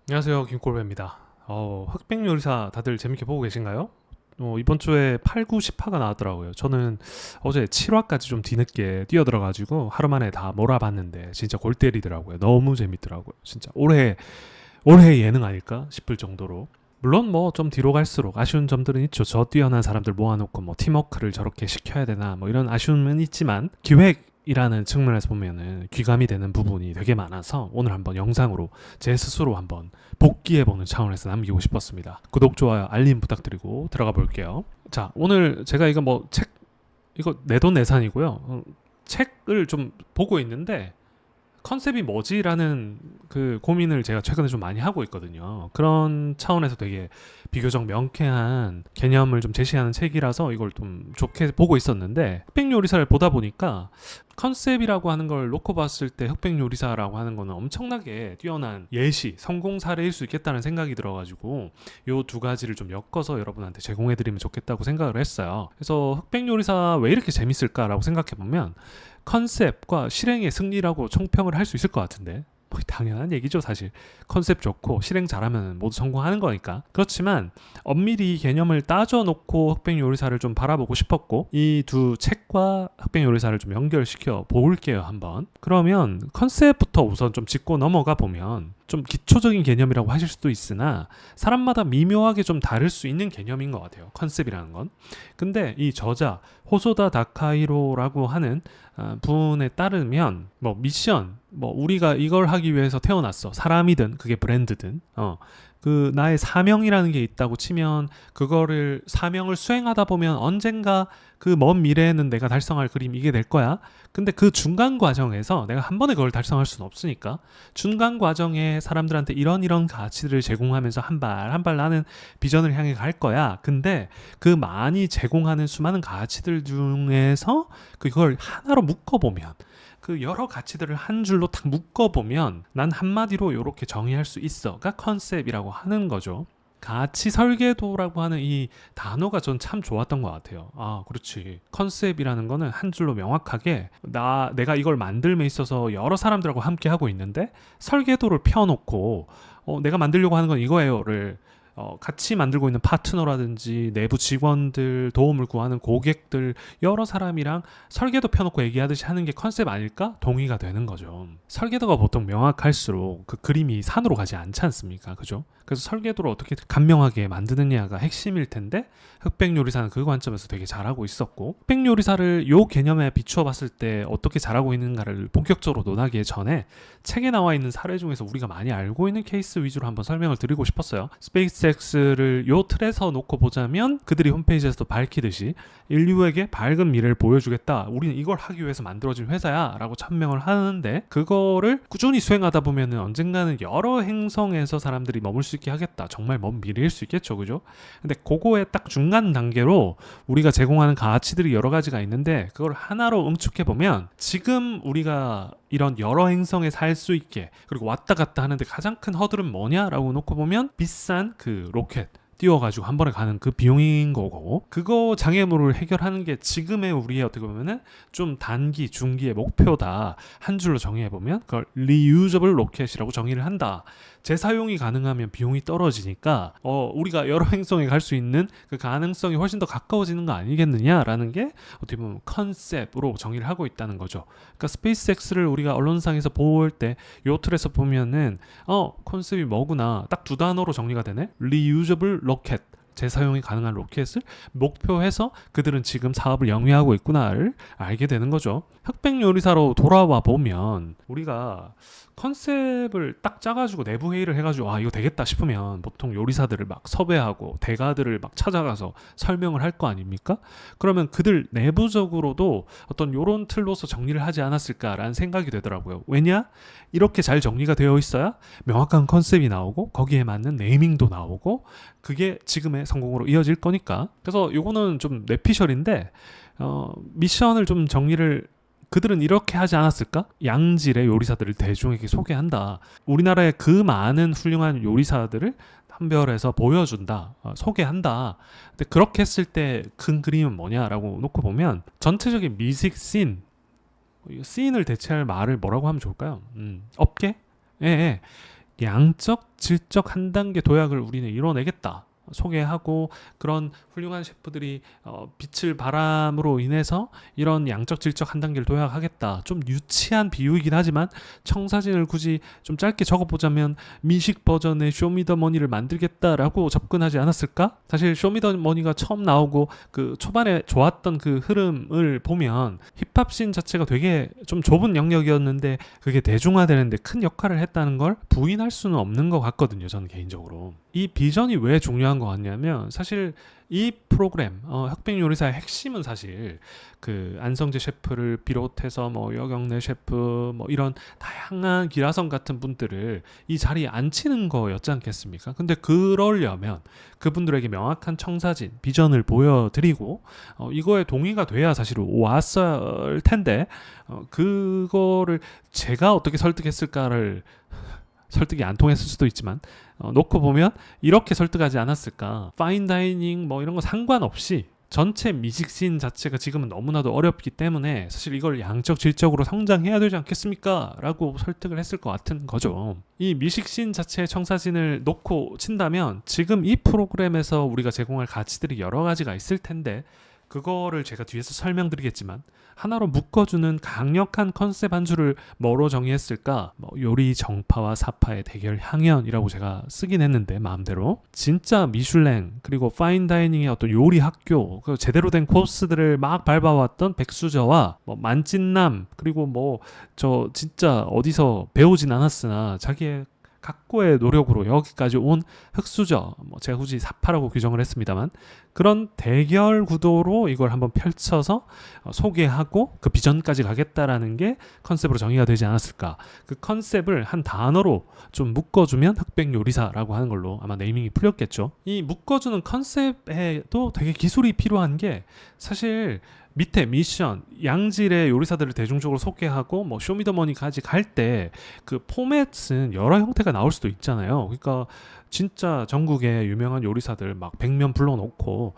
안녕하세요, 김골배입니다. 흑백 요리사 다들 재밌게 보고 계신가요? 이번 주에 8, 9, 10화가 나왔더라고요. 저는 어제 7화까지 좀 뒤늦게 뛰어들어가지고 하루 만에 다 몰아봤는데 진짜 골 때리더라고요. 너무 재밌더라고요. 진짜 올해 예능 아닐까 싶을 정도로. 물론 뭐 좀 뒤로 갈수록 아쉬운 점들은 있죠. 저 뛰어난 사람들 모아놓고 뭐 팀워크를 저렇게 시켜야 되나 뭐 이런 아쉬움은 있지만 기획이라는 측면에서 보면은 귀감이 되는 부분이 되게 많아서 오늘 한번 영상으로 제 스스로 한번 복귀해보는 차원에서 남기고 싶었습니다. 구독, 좋아요, 알림 부탁드리고 들어가 볼게요. 자, 오늘 제가 이거 뭐 이거 내돈내산이고요. 책을 좀 보고 있는데 컨셉이 뭐지라는 그 고민을 제가 최근에 좀 많이 하고 있거든요. 그런 차원에서 되게 비교적 명쾌한 개념을 좀 제시하는 책이라서 이걸 좀 좋게 보고 있었는데 흑백 요리사를 보다 보니까 컨셉이라고 하는 걸 놓고 봤을 때 흑백 요리사라고 하는 거는 엄청나게 뛰어난 예시, 성공 사례일 수 있겠다는 생각이 들어가지고 요 두 가지를 좀 엮어서 여러분한테 제공해드리면 좋겠다고 생각을 했어요. 그래서 흑백 요리사 왜 이렇게 재밌을까라고 생각해보면 컨셉과 실행의 승리라고 총평을 할 수 있을 것 같은데 뭐 당연한 얘기죠. 사실 컨셉 좋고 실행 잘하면 모두 성공하는 거니까. 그렇지만 엄밀히 개념을 따져놓고 흑백 요리사를 좀 바라보고 싶었고 이 두 책과 흑백 요리사를 좀 연결시켜 볼게요 한번. 그러면 컨셉부터 우선 좀 짚고 넘어가 보면 좀 기초적인 개념이라고 하실 수도 있으나 사람마다 미묘하게 좀 다를 수 있는 개념인 것 같아요. 컨셉이라는 건. 근데 이 저자 호소다 다카이로라고 하는 분에 따르면 뭐 미션 뭐 우리가 이걸 하기 위해서 태어났어. 사람이든 그게 브랜드든 그 나의 사명이라는 게 있다고 치면 그거를 사명을 수행하다 보면 언젠가 그 먼 미래에는 내가 달성할 그림 이게 될 거야. 근데 그 중간 과정에서 내가 한 번에 그걸 달성할 수는 없으니까 중간 과정에 사람들한테 이런 가치들을 제공하면서 한 발 한 발 나는 비전을 향해 갈 거야. 근데 그 많이 제공하는 수많은 가치들 중에서 그걸 하나로 묶어보면 그 여러 가치들을 한 줄로 딱 묶어보면 난 한마디로 이렇게 정의할 수 있어가 컨셉이라고 하는 거죠. 가치 설계도라고 하는 이 단어가 전 참 좋았던 것 같아요. 아, 그렇지. 컨셉이라는 거는 한 줄로 명확하게 내가 이걸 만들며 있어서 여러 사람들하고 함께 하고 있는데 설계도를 펴놓고 내가 만들려고 하는 건 이거예요를 같이 만들고 있는 파트너라든지 내부 직원들, 도움을 구하는 고객들 여러 사람이랑 설계도 펴놓고 얘기하듯이 하는 게 컨셉 아닐까? 동의가 되는 거죠. 설계도가 보통 명확할수록 그 그림이 산으로 가지 않지 않습니까? 그죠? 그래서 설계도를 어떻게 간명하게 만드느냐가 핵심일 텐데 흑백 요리사는 그 관점에서 되게 잘하고 있었고 흑백 요리사를 요 개념에 비추어 봤을 때 어떻게 잘하고 있는가를 본격적으로 논하기 전에 책에 나와 있는 사례 중에서 우리가 많이 알고 있는 케이스 위주로 한번 설명을 드리고 싶었어요. 스페이스X를 요 틀에서 놓고 보자면 그들이 홈페이지에서도 밝히듯이 인류에게 밝은 미래를 보여주겠다. 우리는 이걸 하기 위해서 만들어진 회사야 라고 천명을 하는데 그거를 꾸준히 수행하다 보면 언젠가는 여러 행성에서 사람들이 머물 수 있게 하겠다. 정말 먼 미래일 수 있겠죠. 그죠? 근데 그거의 딱 중간 단계로 우리가 제공하는 가치들이 여러 가지가 있는데 그걸 하나로 응축해보면 지금 우리가 이런 여러 행성에 살 수 있게 그리고 왔다 갔다 하는데 가장 큰 허들은 뭐냐라고 놓고 보면 비싼 그 로켓 띄워가지고 한 번에 가는 그 비용인 거고 그거 장애물을 해결하는 게 지금의 우리의 어떻게 보면은 좀 단기 중기의 목표다 한 줄로 정의해보면 그걸 reusable 로켓이라고 정의를 한다. 재사용이 가능하면 비용이 떨어지니까 우리가 여러 행성에 갈 수 있는 그 가능성이 훨씬 더 가까워지는 거 아니겠느냐라는 게 어떻게 보면 컨셉으로 정의를 하고 있다는 거죠. 그러니까 스페이스X를 우리가 언론상에서 볼 때 요 틀에서 보면은 컨셉이 뭐구나 딱 두 단어로 정리가 되네. reusable 로켓 재사용이 가능한 로켓을 목표해서 그들은 지금 사업을 영위하고 있구나를 알게 되는 거죠. 흑백 요리사로 돌아와 보면 우리가 컨셉을 딱 짜가지고 내부 회의를 해가지고 이거 되겠다 싶으면 보통 요리사들을 막 섭외하고 대가들을 막 찾아가서 설명을 할 거 아닙니까? 그러면 그들 내부적으로도 어떤 요런 틀로서 정리를 하지 않았을까라는 생각이 되더라고요. 왜냐? 이렇게 잘 정리가 되어 있어야 명확한 컨셉이 나오고 거기에 맞는 네이밍도 나오고 그게 지금의 성공으로 이어질 거니까. 그래서 요거는 좀 뇌피셜인데 미션을 좀 정리를 그들은 이렇게 하지 않았을까? 양질의 요리사들을 대중에게 소개한다. 우리나라의 그 많은 훌륭한 요리사들을 한별에서 보여준다. 소개한다. 근데 그렇게 했을 때 큰 그림은 뭐냐라고 놓고 보면 전체적인 뮤직 씬, 씬을 대체할 말을 뭐라고 하면 좋을까요? 업계? 예, 예. 양적, 질적 한 단계 도약을 우리는 이뤄내겠다. 소개하고 그런 훌륭한 셰프들이 빛을 발함으로 인해서 이런 양적 질적 한 단계를 도약하겠다. 좀 유치한 비유이긴 하지만 청사진을 굳이 좀 짧게 적어보자면 미식 버전의 쇼미더머니를 만들겠다라고 접근하지 않았을까? 사실 쇼미더머니가 처음 나오고 그 초반에 좋았던 그 흐름을 보면 힙합씬 자체가 되게 좀 좁은 영역이었는데 그게 대중화되는데 큰 역할을 했다는 걸 부인할 수는 없는 것 같거든요. 저는 개인적으로. 이 비전이 왜 중요한 것 같냐면 사실 이 프로그램 흑백 요리사의 핵심은 사실 그 안성재 셰프를 비롯해서 뭐 여경래 셰프 뭐 이런 다양한 기라성 같은 분들을 이 자리에 앉히는 거였지 않겠습니까? 근데 그러려면 그분들에게 명확한 청사진 비전을 보여드리고 이거에 동의가 돼야 사실 왔을 텐데 그거를 제가 어떻게 설득했을까를 설득이 안 통했을 수도 있지만 놓고 보면 이렇게 설득하지 않았을까. 파인다이닝 뭐 이런 거 상관없이 전체 미식씬 자체가 지금은 너무나도 어렵기 때문에 사실 이걸 양적 질적으로 성장해야 되지 않겠습니까? 라고 설득을 했을 것 같은 거죠. 이 미식씬 자체의 청사진을 놓고 친다면 지금 이 프로그램에서 우리가 제공할 가치들이 여러 가지가 있을 텐데 그거를 제가 뒤에서 설명드리겠지만 하나로 묶어주는 강력한 컨셉 한 줄을 뭐로 정의했을까? 뭐 요리 정파와 사파의 대결 향연이라고 제가 쓰긴 했는데 마음대로 진짜 미슐랭 그리고 파인다이닝의 어떤 요리 학교 그 제대로 된 코스들을 막 밟아왔던 백수저와 뭐 만찢남 그리고 뭐 저 진짜 어디서 배우진 않았으나 자기의 각고의 노력으로 여기까지 온 흑수저, 뭐 제가 굳이 사파라고 규정을 했습니다만 그런 대결 구도로 이걸 한번 펼쳐서 소개하고 그 비전까지 가겠다라는 게 컨셉으로 정의가 되지 않았을까. 그 컨셉을 한 단어로 좀 묶어주면 흑백 요리사라고 하는 걸로 아마 네이밍이 풀렸겠죠. 이 묶어주는 컨셉에도 되게 기술이 필요한 게 사실 밑에 미션, 양질의 요리사들을 대중적으로 소개하고 뭐 쇼미더머니까지 갈 때 그 포맷은 여러 형태가 나올 수도 있잖아요. 그러니까 진짜 전국의 유명한 요리사들 막 100명 불러놓고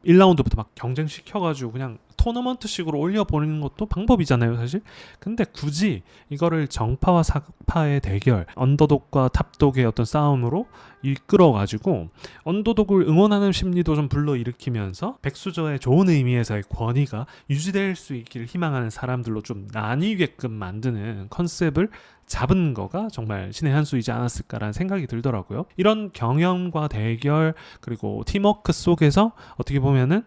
1라운드부터 막 경쟁시켜가지고 그냥 토너먼트식으로 올려보내는 것도 방법이잖아요, 사실. 근데 굳이 이거를 정파와 사파의 대결, 언더독과 탑독의 어떤 싸움으로 이끌어가지고 언더독을 응원하는 심리도 좀 불러일으키면서 백수저의 좋은 의미에서의 권위가 유지될 수 있기를 희망하는 사람들로 좀 나뉘게끔 만드는 컨셉을 잡은 거가 정말 신의 한 수이지 않았을까라는 생각이 들더라고요. 이런 경연과 대결 그리고 팀워크 속에서 어떻게 보면은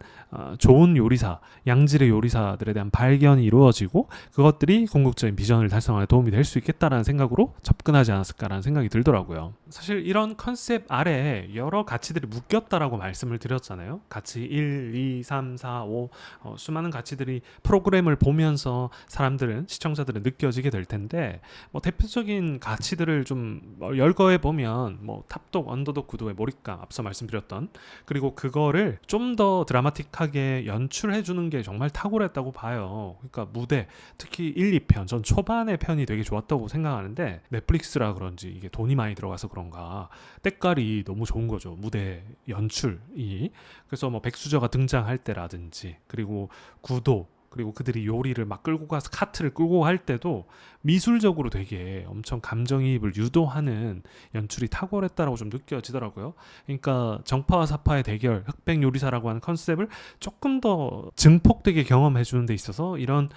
좋은 요리사, 양질의 요리사들에 대한 발견이 이루어지고 그것들이 궁극적인 비전을 달성하는 도움이 될 수 있겠다라는 생각으로 접근하지 않았을까라는 생각이 들더라고요. 사실 이런 컨셉 아래에 여러 가치들이 묶였다라고 말씀을 드렸잖아요. 가치 1, 2, 3, 4, 5 수많은 가치들이 프로그램을 보면서 사람들은 시청자들은 느껴지게 될 텐데 뭐 대표적인 가치들을 좀 열거해 보면 뭐 탑독, 언더독 구도의 몰입감 앞서 말씀드렸던 그리고 그거를 좀 더 드라마틱하게 연출해 주는 게 정말 탁월했다고 봐요. 그러니까 무대 특히 1, 2편 전 초반의 편이 되게 좋았다고 생각하는데 넷플릭스라 그런지 이게 돈이 많이 들어가서 그런가 때깔이 너무 좋은 거죠. 무대 연출이. 그래서 뭐 백수저가 등장할 때라든지 그리고 구도 그리고 그들이 요리를 막 끌고 가서 카트를 끌고 갈 때도 미술적으로 되게 엄청 감정이입을 유도하는 연출이 탁월했다라고 좀 느껴지더라고요. 그러니까 정파와 사파의 대결, 흑백 요리사라고 하는 컨셉을 조금 더 증폭되게 경험해 주는 데 있어서 이런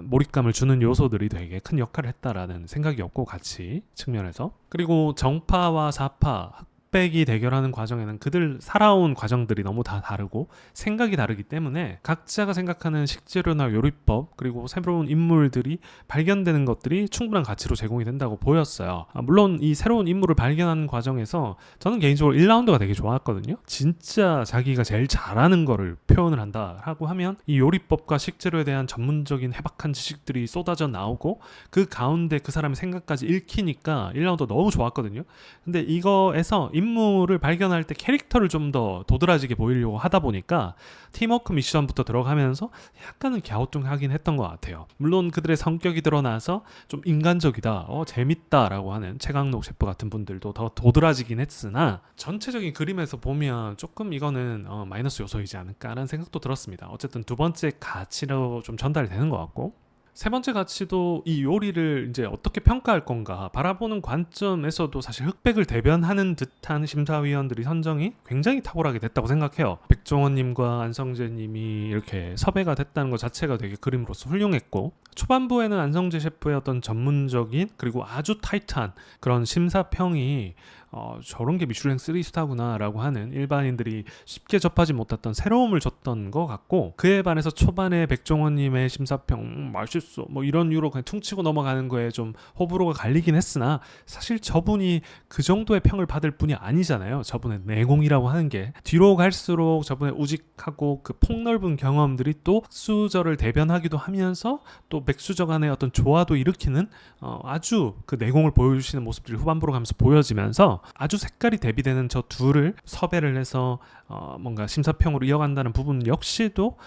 몰입감을 주는 요소들이 되게 큰 역할을 했다라는 생각이었고 같이 측면에서 그리고 정파와 사파 흑백이 대결하는 과정에는 그들 살아온 과정들이 너무 다 다르고 생각이 다르기 때문에 각자가 생각하는 식재료나 요리법 그리고 새로운 인물들이 발견되는 것들이 충분한 가치로 제공이 된다고 보였어요. 물론 이 새로운 인물을 발견하는 과정에서 저는 개인적으로 1라운드가 되게 좋았거든요. 진짜 자기가 제일 잘하는 거를 표현을 한다라고 하면 이 요리법과 식재료에 대한 전문적인 해박한 지식들이 쏟아져 나오고 그 가운데 그 사람의 생각까지 읽히니까 1라운드 너무 좋았거든요. 근데 이거에서 인물을 발견할 때 캐릭터를 좀 더 도드라지게 보이려고 하다 보니까 팀워크 미션부터 들어가면서 약간은 갸우뚱하긴 했던 것 같아요. 물론 그들의 성격이 드러나서 좀 인간적이다, 재밌다라고 하는 최강록 셰프 같은 분들도 더 도드라지긴 했으나 전체적인 그림에서 보면 조금 이거는 마이너스 요소이지 않을까라는 생각도 들었습니다. 어쨌든 두 번째 가치로 좀 전달이 되는 것 같고 세 번째 가치도 이 요리를 이제 어떻게 평가할 건가 바라보는 관점에서도 사실 흑백을 대변하는 듯한 심사위원들이 선정이 굉장히 탁월하게 됐다고 생각해요. 백종원님과 안성재님이 이렇게 섭외가 됐다는 것 자체가 되게 그림으로서 훌륭했고, 초반부에는 안성재 셰프의 어떤 전문적인 그리고 아주 타이트한 그런 심사평이 저런 게 미슐랭 3스타구나 라고 하는 일반인들이 쉽게 접하지 못했던 새로움을 줬던 것 같고, 그에 반해서 초반에 백종원님의 심사평 맛있어 뭐 이런 유로 그냥 퉁치고 넘어가는 거에 좀 호불호가 갈리긴 했으나, 사실 저분이 그 정도의 평을 받을 분이 아니잖아요. 저분의 내공이라고 하는 게 뒤로 갈수록 저분의 우직하고 그 폭넓은 경험들이 또 흑수저를 대변하기도 하면서 또 백수저 간의 어떤 조화도 일으키는 아주 그 내공을 보여주시는 모습들이 후반부로 가면서 보여지면서 아주 색깔이 대비되는 저 둘을 섭외를 해서 뭔가 심사평으로 이어간다는 부분 역시도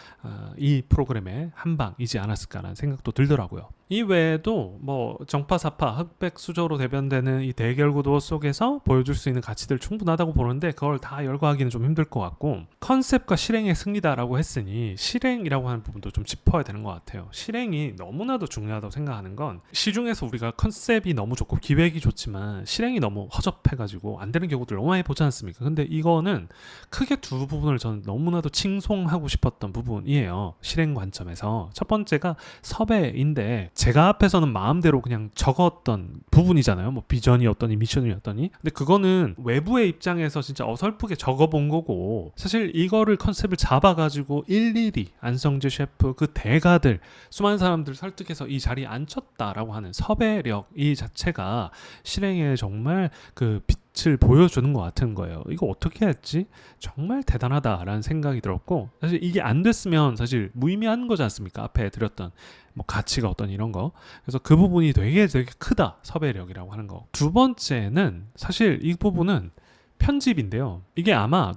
이 프로그램의 한방이지 않았을까라는 생각도 들더라고요. 이 외에도 뭐 정파사파 흑백 수저로 대변되는 이 대결 구도 속에서 보여줄 수 있는 가치들 충분하다고 보는데, 그걸 다 열거하기는 좀 힘들 것 같고, 컨셉과 실행의 승리다라고 했으니 실행이라고 하는 부분도 좀 짚어야 되는 것 같아요. 실행이 너무나도 중요하다고 생각하는 건, 시중에서 우리가 컨셉이 너무 좋고 기획이 좋지만 실행이 너무 허접해가지고 안 되는 경우들 너무 많이 보지 않습니까? 근데 이거는 크게 두 부분을 저는 너무나도 칭송하고 싶었던 부분이에요. 실행 관점에서. 첫 번째가 섭외인데, 제가 앞에서는 마음대로 그냥 적었던 부분이잖아요. 뭐 비전이었더니 미션이었더니. 근데 그거는 외부의 입장에서 진짜 어설프게 적어본 거고, 사실 이거를 컨셉을 잡아가지고 일일이 안성재 셰프 그 대가들 수많은 사람들 설득해서 이 자리에 앉혔다라고 하는 섭외력 이 자체가 실행에 정말 그 빛을 보여주는 것 같은 거예요. 이거 어떻게 했지? 정말 대단하다라는 생각이 들었고, 사실 이게 안 됐으면 사실 무의미한 거지 않습니까? 앞에 드렸던 뭐 가치가 어떤 이런 거. 그래서 그 부분이 되게 크다, 섭외력이라고 하는 거. 두 번째는 사실 이 부분은 편집인데요. 이게 아마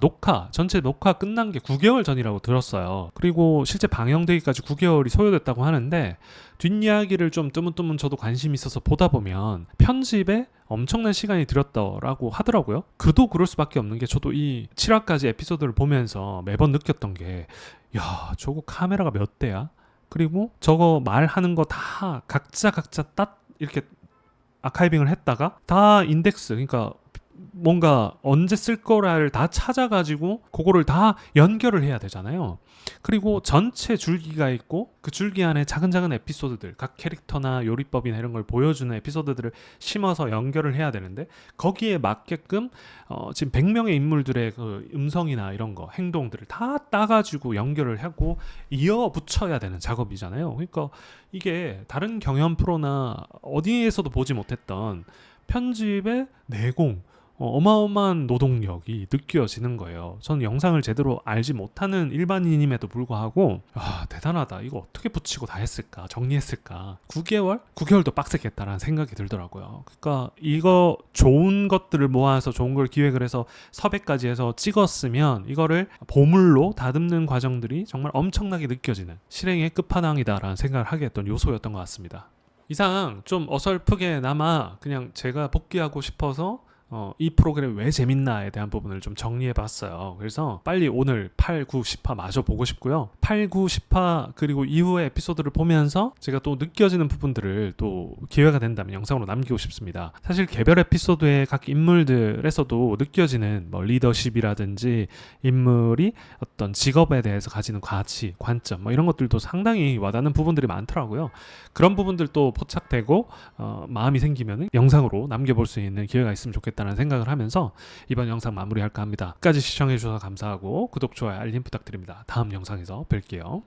전체 녹화 끝난 게 9개월 전이라고 들었어요. 그리고 실제 방영되기까지 9개월이 소요됐다고 하는데, 뒷이야기를 좀 뜨문뜨문 저도 관심 있어서 보다 보면 편집에 엄청난 시간이 들였다라고 하더라고요. 그도 그럴 수밖에 없는 게, 저도 이 7화까지 에피소드를 보면서 매번 느꼈던 게, 야, 저거 카메라가 몇 대야? 그리고 저거 말하는 거 다 각자 딱 이렇게 아카이빙을 했다가 다 인덱스, 그러니까 뭔가 언제 쓸 거를 다 찾아가지고 그거를 다 연결을 해야 되잖아요. 그리고 전체 줄기가 있고 그 줄기 안에 작은 에피소드들, 각 캐릭터나 요리법이나 이런 걸 보여주는 에피소드들을 심어서 연결을 해야 되는데, 거기에 맞게끔 지금 100명의 인물들의 그 음성이나 이런 거, 행동들을 다 따가지고 연결을 하고 이어 붙여야 되는 작업이잖아요. 그러니까 이게 다른 경연 프로나 어디에서도 보지 못했던 편집의 내공, 어마어마한 노동력이 느껴지는 거예요. 저는 영상을 제대로 알지 못하는 일반인임에도 불구하고 대단하다, 이거 어떻게 붙이고 다 했을까, 정리했을까. 9개월도 빡세겠다라는 생각이 들더라고요. 그러니까 이거 좋은 것들을 모아서 좋은 걸 기획을 해서 섭외까지 해서 찍었으면 이거를 보물로 다듬는 과정들이 정말 엄청나게 느껴지는 실행의 끝판왕이다라는 생각을 하게 했던 요소였던 것 같습니다. 이상 좀 어설프게나마 그냥 제가 복귀하고 싶어서 이 프로그램이 왜 재밌나에 대한 부분을 좀 정리해봤어요. 그래서 빨리 오늘 8, 9, 10화 마저 보고 싶고요. 8, 9, 10화 그리고 이후의 에피소드를 보면서 제가 또 느껴지는 부분들을 또 기회가 된다면 영상으로 남기고 싶습니다. 사실 개별 에피소드의 각 인물들에서도 느껴지는 뭐 리더십이라든지 인물이 어떤 직업에 대해서 가지는 가치, 관점 뭐 이런 것들도 상당히 와닿는 부분들이 많더라고요. 그런 부분들도 포착되고 마음이 생기면 영상으로 남겨볼 수 있는 기회가 있으면 좋겠다는 생각을 하면서 이번 영상 마무리할까 합니다. 끝까지 시청해주셔서 감사하고 구독, 좋아요, 알림 부탁드립니다. 다음 영상에서 뵐게요.